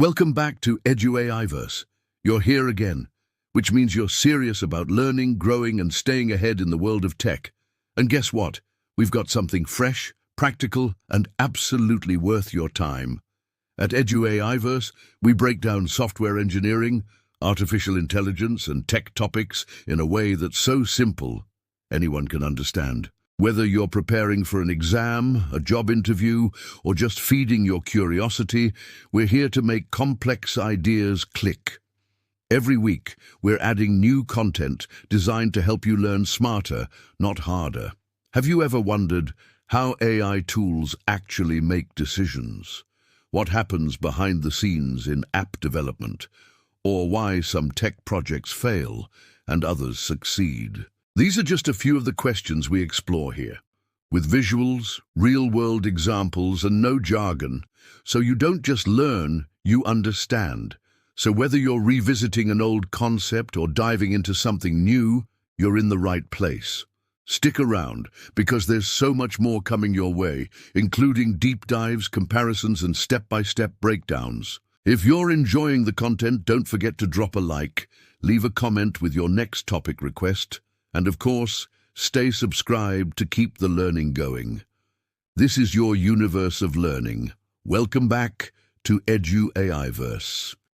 Welcome back to EduAIverse. You're here again, which means you're serious about learning, growing, and staying ahead in the world of tech. And guess what? We've got something fresh, practical, and absolutely worth your time. At EduAIverse, we break down software engineering, artificial intelligence, and tech topics in a way that's so simple anyone can understand. Whether you're preparing for an exam, a job interview, or just feeding your curiosity, we're here to make complex ideas click. Every week, we're adding new content designed to help you learn smarter, not harder. Have you ever wondered how AI tools actually make decisions? What happens behind the scenes in app development? Or why some tech projects fail and others succeed? These are just a few of the questions we explore here, with visuals, real-world examples, and no jargon, so you don't just learn, you understand. So whether you're revisiting an old concept or diving into something new, you're in the right place. Stick around, because there's so much more coming your way, including deep dives, comparisons, and step-by-step breakdowns. If you're enjoying the content, don't forget to drop a like, leave a comment with your next topic request, and of course, stay subscribed to keep the learning going. This is your universe of learning. Welcome back to EduAIverse.